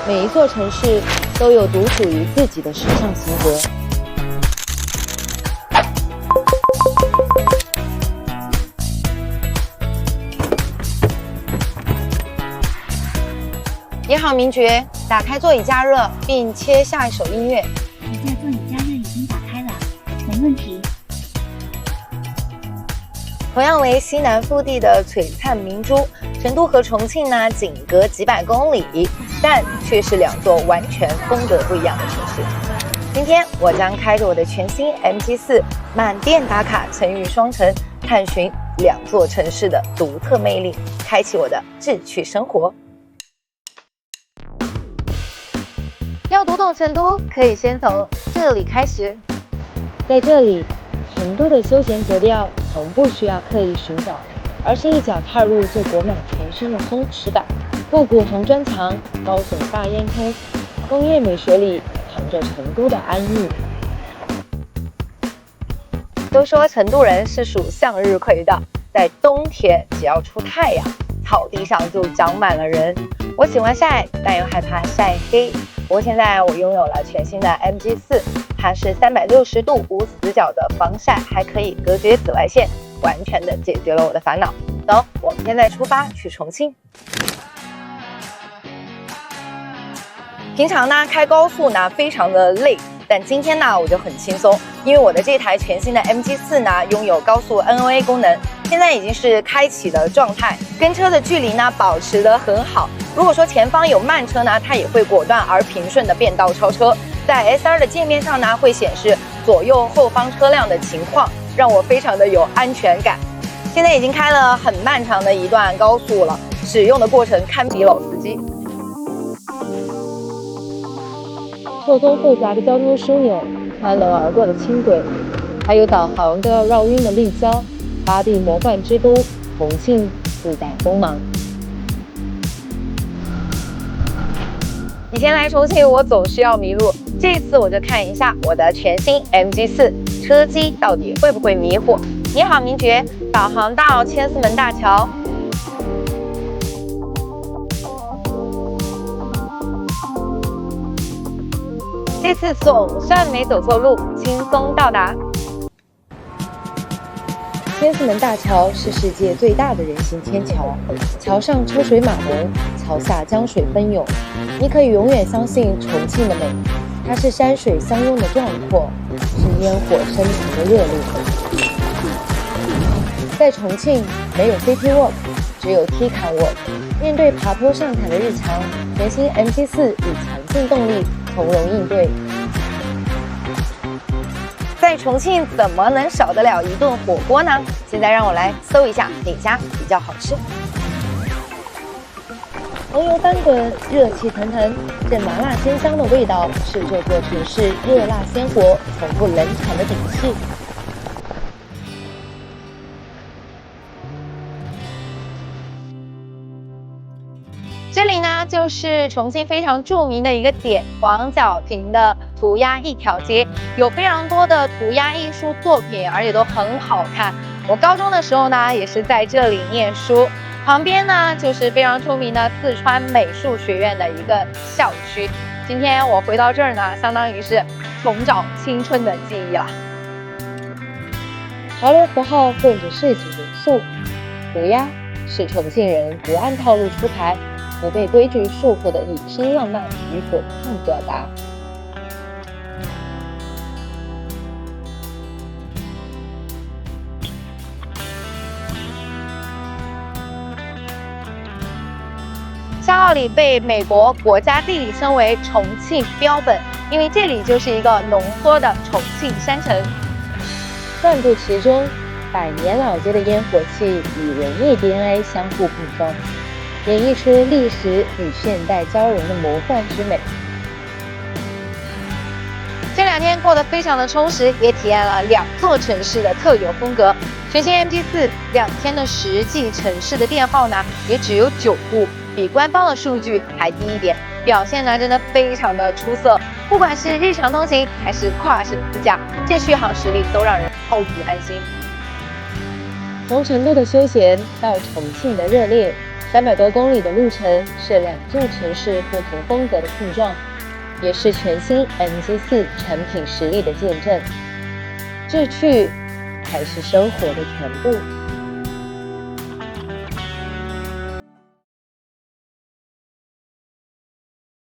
每一座城市都有獨屬於自己的時尚風格。你好，名爵，打開座椅加熱，並切下一首音樂。你的座椅加熱已經打開了，沒問題。同樣為西南腹地的璀璨明珠，成都和重慶呢僅隔幾百公里，但卻是兩座完全風格不一樣的城市。今天我將開着我的全新 MG4 滿店打卡成渝雙城，探尋兩座城市的獨特魅力，開啟我的智趣生活。要讀懂成都，可以先從這裡開始。在這裡，成都的休閒格調從不需要刻意尋找，而是一腳踏入就裹滿全身的鬆弛感。復古紅磚牆，高聳大煙囪，工業美學裡藏着成都的安逸。都說成都人是屬向日葵的，在冬天只要出太陽，草地上就長滿了人。我喜歡曬，但又害怕曬黑。不過現在我擁有了全新的 MG4， 它是360度無死角的防曬，還可以隔絕紫外線，完全的解決了我的煩惱。走，我们现在出發去重慶。平常呢開高速呢非常的累，但今天呢我就很輕鬆，因為我的這台全新的 MG4 呢擁有高速 NOA 功能，現在已經是開啟的狀態，跟車的距離呢保持得很好。如果說前方有慢車呢，它也會果斷而平順的變道超車。在 SR 的界面上呢，會顯示左右後方車輛的情況，讓我非常的有安全感。現在已經開了很漫長的一段高速了，使用的過程堪比老司機。錯綜複雜的交通樞紐，穿樓而過的輕軌，還有導航都要繞暈的立交，八地魔幻之都重慶自帶鋒芒。以前來重慶，我總是要迷路，這次我就看一下我的全新 MG4 車機到底會不會迷惑。你好，名爵，導航到千厮門大橋。這次總算沒走錯路，輕鬆到達。千厮門大橋是世界最大的人行天橋，橋上車水馬龍，橋下江水奔湧。你可以永遠相信重慶的美，它是山水相擁的壯闊，是煙火升騰的熱烈。在重慶沒有 City Walk， 只有 T-Can Walk。面對爬坡上坎的日常，全新 MG4 以強勁動力從容應對。在重慶怎麼能少得了一頓火鍋呢？現在讓我來搜一下哪家比較好吃。紅油翻滾，熱氣騰騰，這麻辣鮮香的味道是這座城市熱辣鮮活、從不冷場的底氣。這裡呢，就是重慶非常著名的一個點——黃角坪的塗鴉一條街，有非常多的塗鴉藝術作品，而且都很好看。我高中的時候呢，也是在這裡念書。旁邊呢，就是非常出名的四川美術學院的一個校區。今天我回到這兒呢，相當於是重找青春的記憶了。潮流符號混着市井元素，塗鴉是重慶人不按套路出牌，不被規矩束縛的野生浪漫與反抗表達。夏奥里被美國國家地理稱為重慶標本，因為這裡就是一個濃縮的重慶山城。漫步其中，百年老街的煙火氣與文藝 DNA 相互碰撞，演繹出歷史與現代交融的魔幻之美。這2天過得非常的充實，也體驗了2座城市的特有風格。全新 MG4 2天的實際城市的電耗呢，也只有9度，比官方的數據還低一點，表現呢真的非常的出色。不管是日常通勤還是跨省自駕，這續航實力都讓人超級安心。從成都的休閒到重慶的熱烈， 300多公里的路程是兩座城市不同風格的碰撞，也是全新 MG4 產品實力的見證。志趣才是生活的全部。